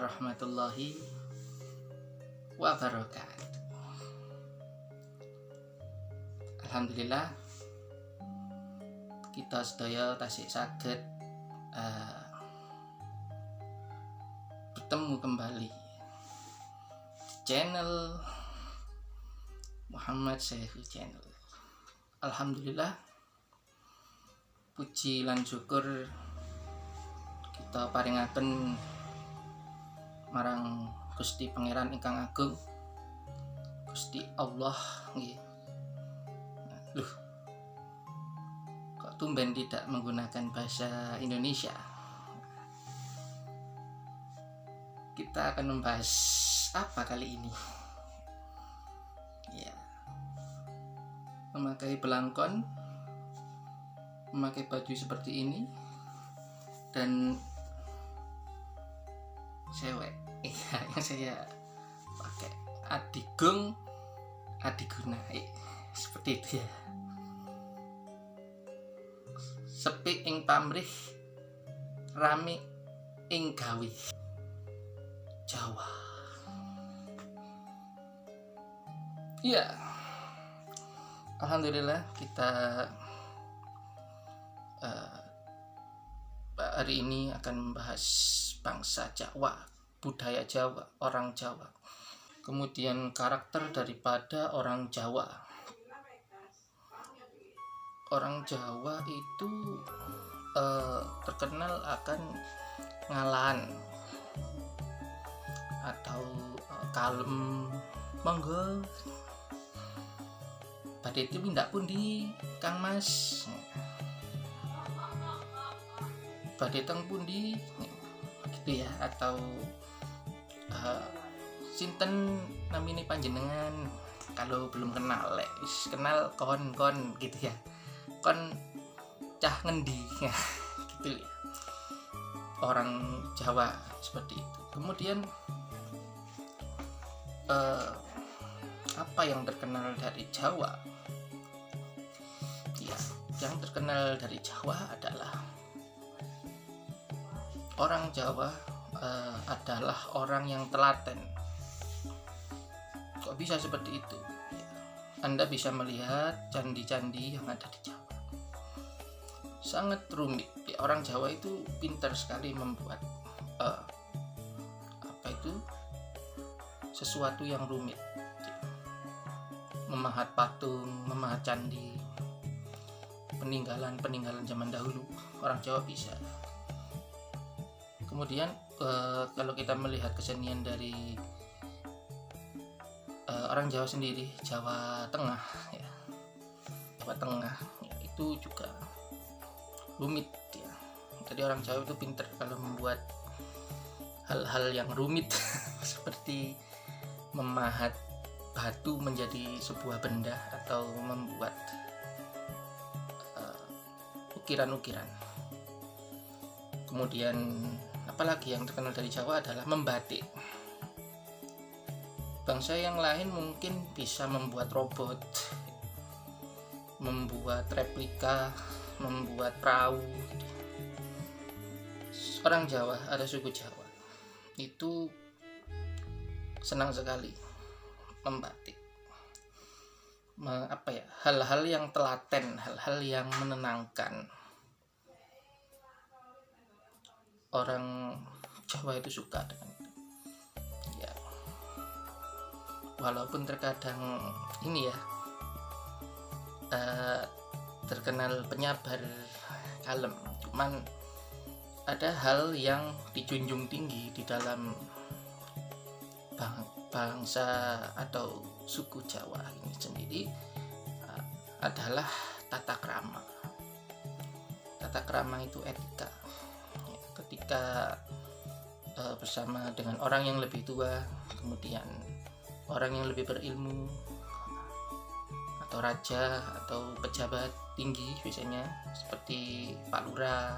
warahmatullahi wabarakatuh. Alhamdulillah kita sedaya tasik saged bertemu kembali di channel Muhammad Syekh Channel. Alhamdulillah, puji lan syukur kita paringaken marang Gusti Pangeran ingkang agung, Gusti Allah nggih. Loh, kok tumben tidak menggunakan bahasa Indonesia? Kita akan membahas apa kali ini? Ya, memakai belangkon, memakai baju seperti ini, dan cewek yang saya pakai adigung adiguna seperti itu ya. Sepi ing pamrih, rame ing gawi Jawa. Ya, alhamdulillah kita hari ini akan membahas bangsa Jawa, budaya Jawa, orang Jawa, kemudian karakter daripada orang Jawa. Orang Jawa itu terkenal akan ngalan atau kalem, monggo badhe tindak pundi Kang Mas, badhe teng pundi gitu ya, atau sinten namine panjenengan, kalau belum kenal kenal kon gitu ya, kon cah ngendi ya, gitu ya. Orang Jawa seperti itu. Kemudian apa yang terkenal dari Jawa? Ya, yang terkenal dari Jawa adalah orang Jawa adalah orang yang telaten. Kok bisa seperti itu? Ya, Anda bisa melihat candi-candi yang ada di Jawa. Sangat rumit. Ya, orang Jawa itu pintar sekali membuat sesuatu yang rumit. Memahat patung, memahat candi, peninggalan zaman dahulu, orang Jawa bisa. Kemudian kalau kita melihat kesenian dari orang Jawa sendiri, Jawa Tengah ya, Jawa Tengah ya, itu juga rumit ya. Jadi orang Jawa itu pintar kalau membuat hal-hal yang rumit seperti memahat batu menjadi sebuah benda atau membuat ukiran-ukiran. Kemudian apalagi yang terkenal dari Jawa adalah membatik. Bangsa yang lain mungkin bisa membuat robot, membuat replika, membuat perahu. Orang Jawa, ada suku Jawa itu senang sekali membatik. Hal-hal yang telaten, hal-hal yang menenangkan. Orang Jawa itu suka dengan itu. Ya, walaupun terkadang ini ya terkenal penyabar, kalem, cuman ada hal yang dijunjung tinggi di dalam bangsa atau suku Jawa ini sendiri, adalah tata krama. Tata krama itu etika. Ya, ketika bersama dengan orang yang lebih tua, kemudian orang yang lebih berilmu, atau raja atau pejabat tinggi biasanya seperti Pak Lurah,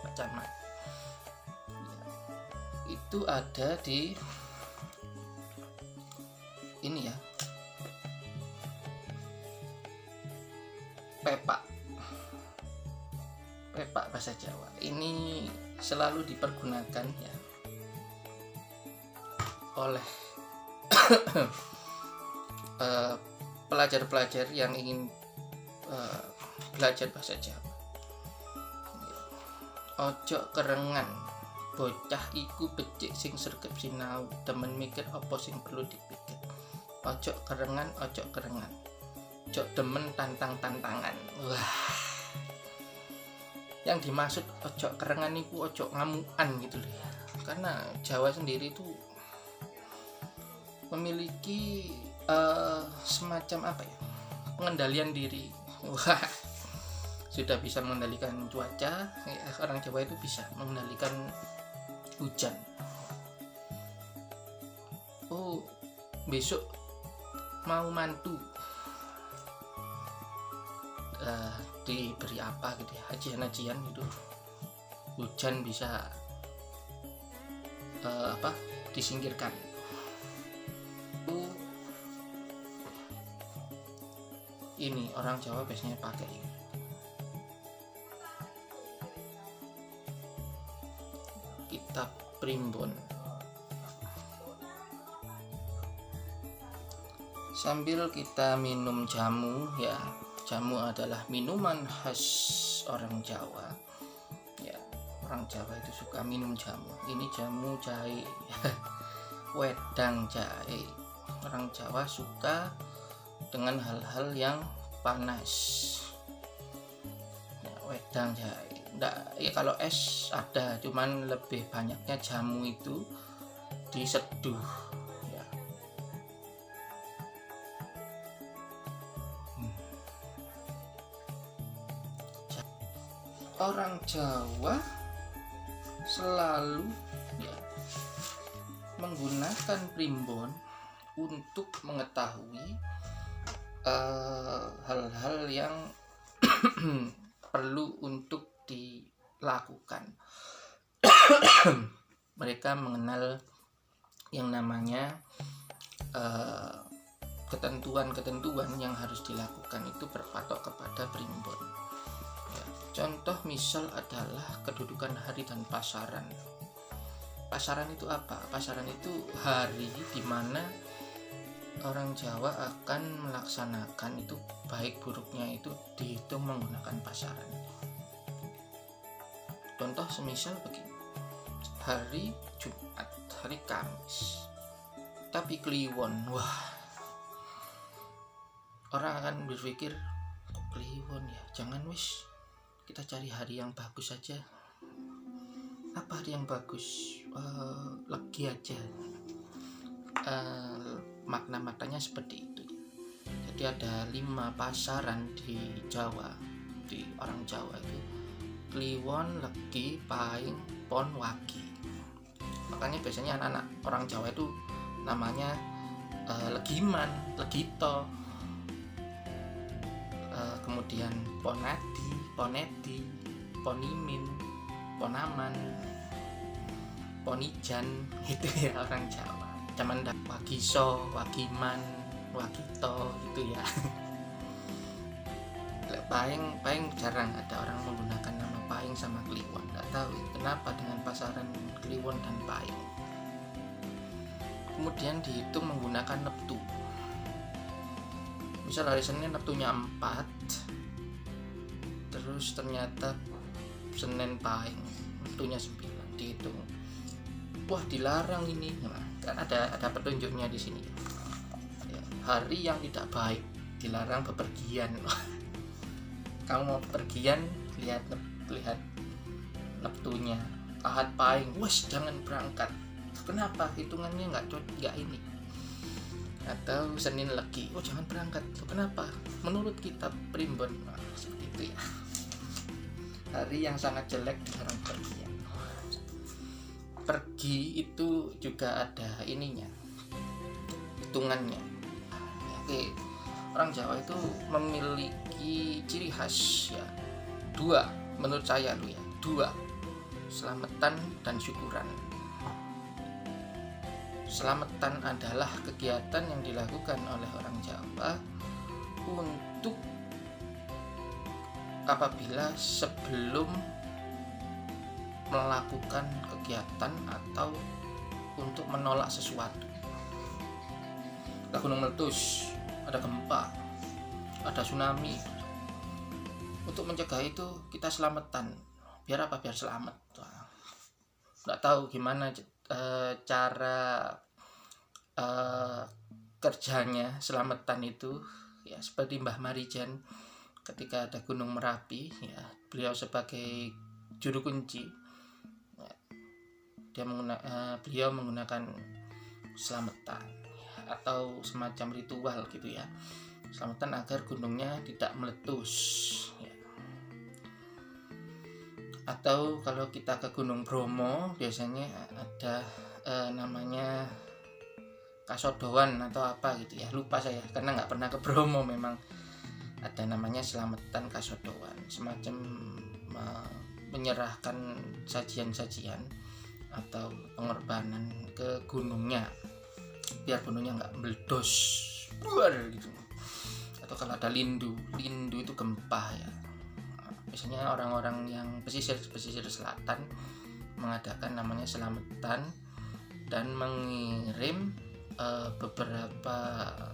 Pak Camat, itu ada di ini ya, pepak bahasa Jawa ini selalu dipergunakan ya oleh pelajar-pelajar yang ingin belajar bahasa Jawa. Ojo kerengan, bocah iku becik sing sregep sinau, temen mikir apa sing perlu dipikir. Ojo kerengan, ojo demen tantang-tantangan. Wah, yang dimaksud ojo kerengan itu ojo ngamukan gitu loh ya. Karena Jawa sendiri itu memiliki semacam apa ya, pengendalian diri. Wah, sudah bisa mengendalikan cuaca ya, orang Jawa itu bisa mengendalikan hujan. Oh, besok mau mantu diberi apa gitu ya, hajian itu hujan bisa disingkirkan. Ini orang Jawa biasanya pakai kitab primbon sambil kita minum jamu ya. Jamu adalah minuman khas orang Jawa ya. Orang Jawa itu suka minum jamu. Ini jamu jahe wedang jahe. Orang Jawa suka dengan hal-hal yang panas ya, wedang jahe. Nggak, ya kalau es ada, cuman lebih banyaknya jamu itu diseduh ya. Orang Jawa selalu ya menggunakan primbon untuk mengetahui hal-hal yang perlu untuk dilakukan. Mereka mengenal yang namanya ketentuan-ketentuan yang harus dilakukan itu berpatok kepada primbon ya. Contoh misal adalah kedudukan hari dan pasaran. Pasaran itu apa? Pasaran itu hari di mana orang Jawa akan melaksanakan itu, baik buruknya itu dihitung menggunakan pasaran. Contoh semisal begini, hari Jumat, hari Kamis, tapi Kliwon, wah, orang akan berpikir Kliwon ya, jangan wis, kita cari hari yang bagus saja. Apa hari yang bagus? Legi aja. Makna-maknanya seperti itu. Jadi ada 5 pasaran di Jawa, di orang Jawa itu Kliwon, Legi, Pahing, Pon, Wage. Makanya biasanya anak-anak orang Jawa itu namanya Legiman, Legito, kemudian Ponadi, Ponedi, Ponimin, Ponaman, Ponijan, gitu ya orang Jawa. Zaman Wagiso, Wagiman, Wagito gitu ya. Pahing jarang ada orang menggunakan nama Pahing sama Kliwon. Nggak tahu kenapa dengan pasaran Kliwon dan Pahing. Kemudian dihitung menggunakan neptu. Misal hari Senin neptunya 4, terus ternyata Senin Pahing neptunya 9, dihitung. Wah, dilarang ini. Nah, kan ada petunjuknya di sini. Ya, hari yang tidak baik, dilarang bepergian. Kamu mau bepergian, lihat neptunya. Ahad Pahing, wes jangan berangkat. Kenapa? Hitungannya nggak ini. Atau Senin Legi, oh jangan berangkat. Kenapa? Menurut kitab primbon, seperti itu ya. Hari yang sangat jelek dilarang bepergian. Pergi itu juga ada ininya, hitungannya. Oke, orang Jawa itu memiliki ciri khas ya, 2 menurut saya lu ya, 2, selamatan dan syukuran. Selamatan adalah kegiatan yang dilakukan oleh orang Jawa untuk apabila sebelum melakukan kegiatan atau untuk menolak sesuatu. ada gunung meletus, ada gempa, ada tsunami. Untuk mencegah itu kita selamatan. Biar apa? Biar selamat. Nggak tahu gimana cara kerjanya selamatan itu ya, seperti Mbah Marijan ketika ada gunung Merapi ya, beliau sebagai juru kunci ya, beliau menggunakan selamatan ya, atau semacam ritual gitu ya, selamatan agar gunungnya tidak meletus ya. Atau kalau kita ke Gunung Bromo biasanya ada namanya kasodoan atau apa gitu ya, lupa saya karena nggak pernah ke Bromo. Memang ada namanya selamatan kasodoan, semacam menyerahkan sajian-sajian atau pengorbanan ke gunungnya biar gunungnya nggak meledos buar gitu. Atau kalau ada lindu itu gempa ya, biasanya orang-orang yang pesisir selatan mengadakan namanya selamatan dan mengirim beberapa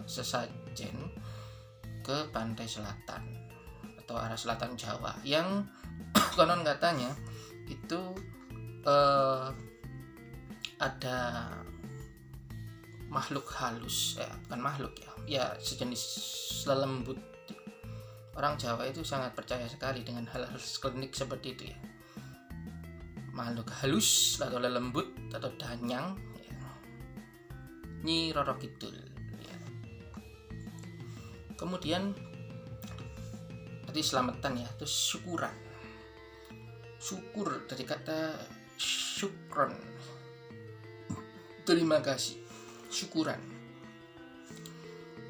sesajen ke pantai selatan atau arah selatan Jawa yang konon katanya itu ada makhluk halus, bukan makhluk ya sejenis lelembut. Orang Jawa itu sangat percaya sekali dengan hal-hal klinik seperti itu ya, makhluk halus atau lelembut atau danyang ya. Nyi Roro Kidul ya. Kemudian tadi selamatan ya, terus syukuran. Syukur dari kata syukron, terima kasih, syukuran.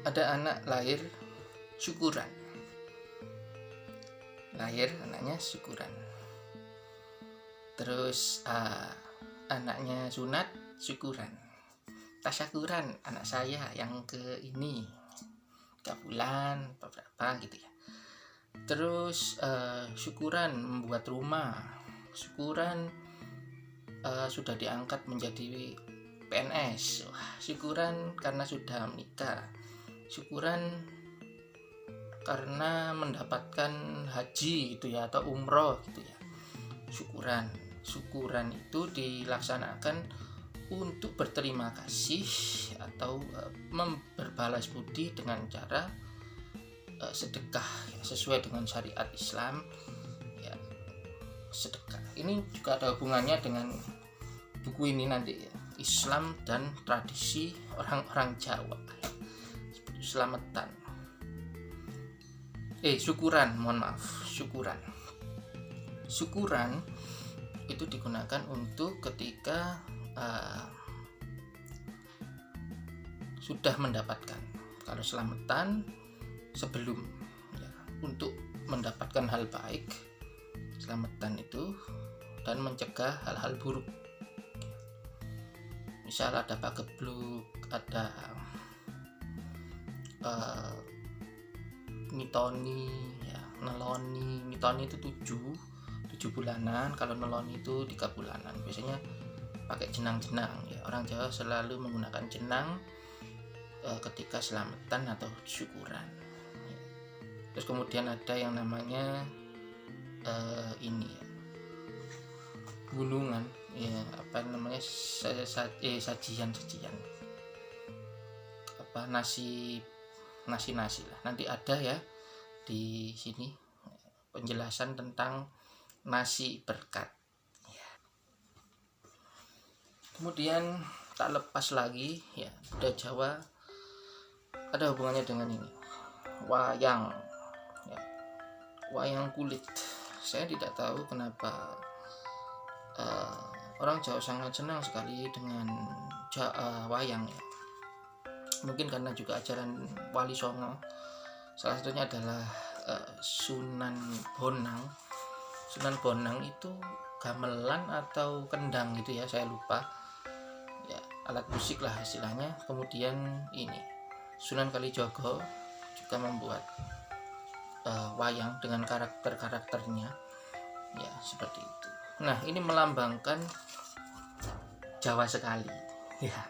Ada anak lahir, syukuran. Lahir anaknya syukuran. Terus anaknya sunat, syukuran. Tasyakuran anak saya yang ke ini 3 bulan berapa gitu ya. Terus syukuran membuat rumah, syukuran sudah diangkat menjadi PNS. Wah, syukuran karena sudah menikah, syukuran karena mendapatkan haji gitu ya, atau umroh gitu ya. Syukuran itu dilaksanakan untuk berterima kasih atau berbalas budi dengan cara sedekah ya, sesuai dengan syariat Islam ya, sedekah. Ini juga ada hubungannya dengan buku ini nanti ya, Islam dan tradisi orang-orang Jawa ya. Selamatan syukuran itu digunakan untuk ketika sudah mendapatkan. Kalau selamatan sebelum ya, untuk mendapatkan hal baik, selamatan itu, dan mencegah hal-hal buruk. Misal ada pagebluk, ada mitoni ya, neloni. Mitoni itu 7 bulanan, kalau neloni itu 3 bulanan. Biasanya pakai jenang-jenang ya, orang Jawa selalu menggunakan jenang ketika selamatan atau syukuran ya. Terus kemudian ada yang namanya ini ya, gunungan ya, apa namanya, sajian apa, nasi lah, nanti ada ya di sini penjelasan tentang nasi berkat ya. Kemudian tak lepas lagi ya, budaya Jawa ada hubungannya dengan ini, wayang ya, wayang kulit. Saya tidak tahu kenapa orang Jawa sangat senang sekali dengan wayang ya. Mungkin karena juga ajaran Wali Songo, salah satunya adalah Sunan Bonang. Sunan Bonang itu gamelan atau kendang gitu ya, saya lupa ya, alat musik lah istilahnya. Kemudian ini Sunan Kalijogo juga membuat wayang dengan karakternya ya, seperti itu. Nah, ini melambangkan Jawa sekali ya.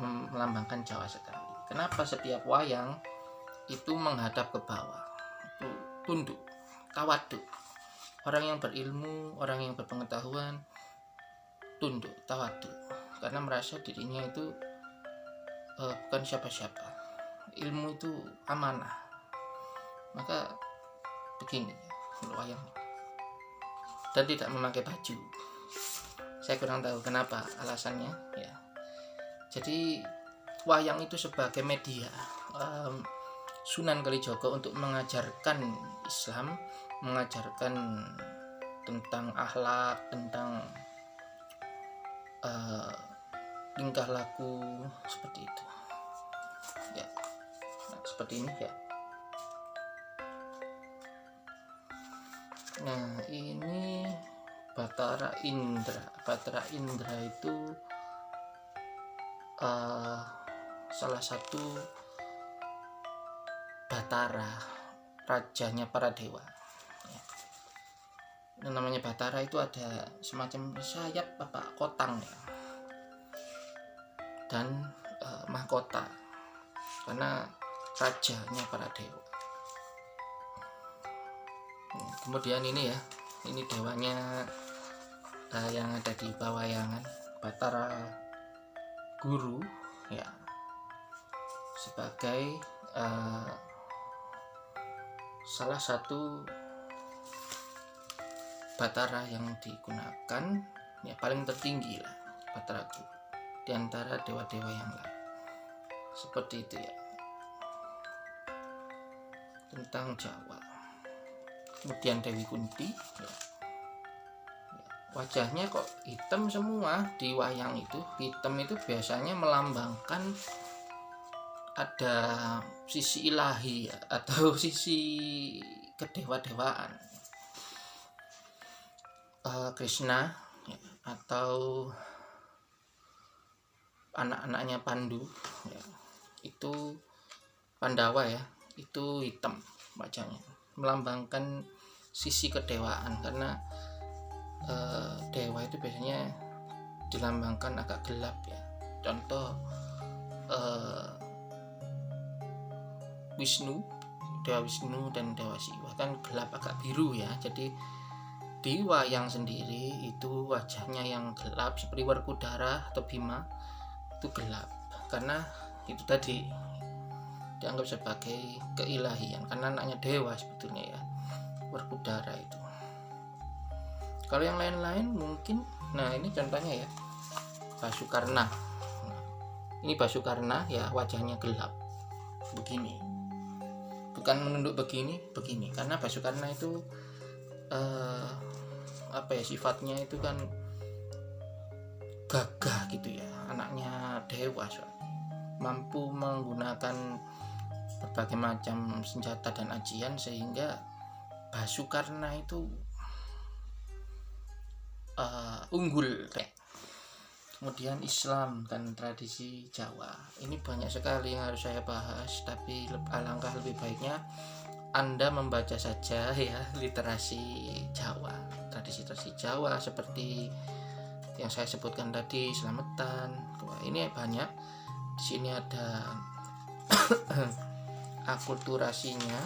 melambangkan Jawa sekali. Kenapa setiap wayang itu menghadap ke bawah, itu tunduk, tawaduk. Orang yang berilmu, orang yang berpengetahuan tunduk, tawaduk, karena merasa dirinya itu bukan siapa-siapa. Ilmu itu amanah. Maka begini wayang, dan tidak memakai baju. Saya kurang tahu kenapa alasannya ya. Jadi wayang itu sebagai media Sunan Kalijaga untuk mengajarkan Islam, mengajarkan tentang akhlak, tentang tingkah laku seperti itu ya. Nah, seperti ini ya. Nah, ini Batara Indra. Batara Indra itu salah satu Batara, rajanya para dewa ya. Yang namanya Batara itu ada semacam sayap kotang ya, dan mahkota, karena rajanya para dewa. Kemudian ini ya, ini dewanya yang ada di pawayangan, Batara Guru ya, sebagai salah satu Batara yang digunakan ya, paling tertinggi lah Batara Guru di antara dewa-dewa yang lain. Seperti itu ya tentang Jawa. Kemudian Dewi Kunti ya. Wajahnya kok hitam semua di wayang itu. Hitam itu biasanya melambangkan ada sisi ilahi ya, atau sisi kedewa-dewaan. Krishna ya, atau anak-anaknya Pandu ya, itu Pandawa ya, itu hitam wajahnya, melambangkan sisi kedewaan, karena dewa itu biasanya dilambangkan agak gelap ya. Contoh Wisnu, Dewa Wisnu dan Dewa Siwa kan gelap, agak biru ya. Jadi di wayang sendiri itu wajahnya yang gelap seperti Werkudara atau Bima itu gelap, karena itu tadi dianggap sebagai keilahian, karena anaknya dewa sebetulnya ya, Werkudara itu. Kalau yang lain-lain mungkin, nah ini contohnya ya, Basukarna. Ini Basukarna ya, wajahnya gelap begini, bukan menunduk begini, karena Basukarna itu sifatnya itu kan gagah gitu ya, anaknya dewa, mampu menggunakan berbagai macam senjata dan ajian, sehingga Basukarna itu unggul. Kemudian Islam dan tradisi Jawa, ini banyak sekali yang harus saya bahas, tapi alangkah lebih baiknya Anda membaca saja ya literasi Jawa, tradisi-tradisi Jawa seperti yang saya sebutkan tadi, selamatan. Wah, ini banyak. Di sini ada akulturasinya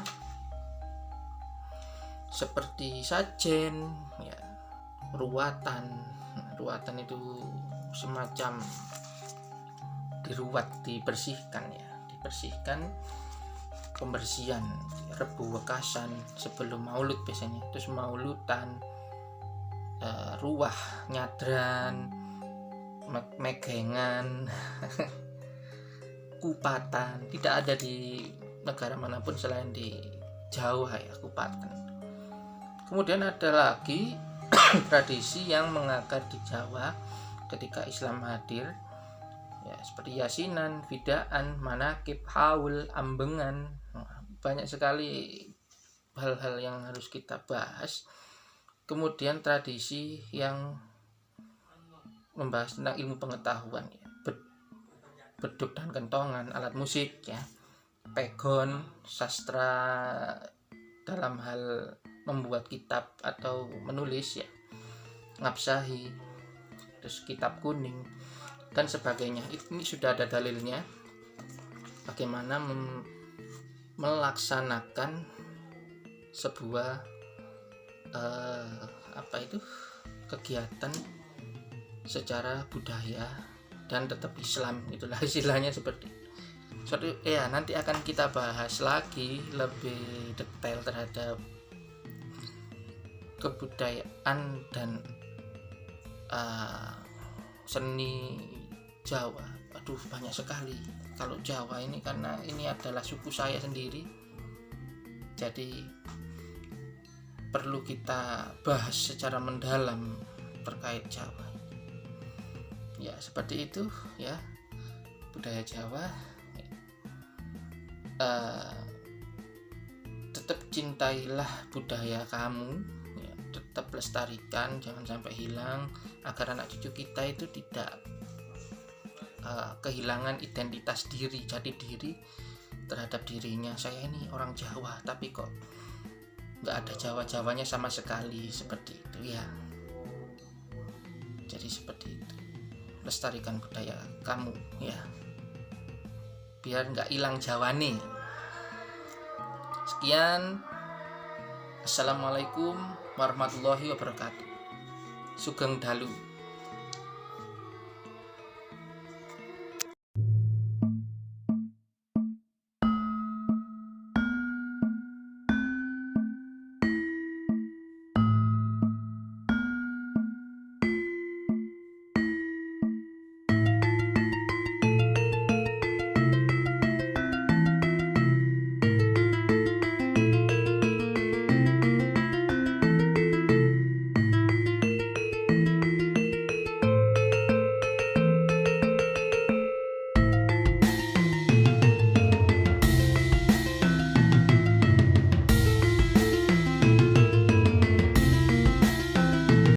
seperti sajen ya, ruatan. Ruatan itu semacam diruat, dibersihkan ya, pembersihan, rebu wekasan sebelum maulud biasanya. Terus mauludan, ruah, nyadran, megengan, kupatan. Tidak ada di negara manapun selain di Jawa ya, kupatan. Kemudian ada lagi tradisi yang mengakar di Jawa ketika Islam hadir ya, seperti yasinan, fidaan, manakib, haul, ambengan. Banyak sekali hal-hal yang harus kita bahas. Kemudian tradisi yang membahas tentang ilmu pengetahuan ya, beduk dan kentongan, alat musik ya, pegon, sastra dalam hal membuat kitab atau menulis ya, ngabsahi, terus kitab kuning, dan sebagainya. Ini sudah ada dalilnya bagaimana melaksanakan sebuah kegiatan secara budaya dan tetap Islam, itulah istilahnya seperti ya. Nanti akan kita bahas lagi lebih detail terhadap kebudayaan dan seni Jawa. Aduh, banyak sekali kalau Jawa ini, karena ini adalah suku saya sendiri, jadi perlu kita bahas secara mendalam terkait Jawa. Ya, seperti itu ya budaya Jawa. Tetap cintailah budaya kamu ya, tetap lestarikan, jangan sampai hilang, agar anak cucu kita itu tidak kehilangan identitas diri, jati diri terhadap dirinya. Saya ini orang Jawa, tapi kok nggak ada Jawa-Jawanya sama sekali, seperti itu ya. Jadi seperti itu, lestarikan budaya kamu ya, biar nggak hilang Jawane. Sekian, assalamualaikum warahmatullahi wabarakatuh. Sugeng dalu.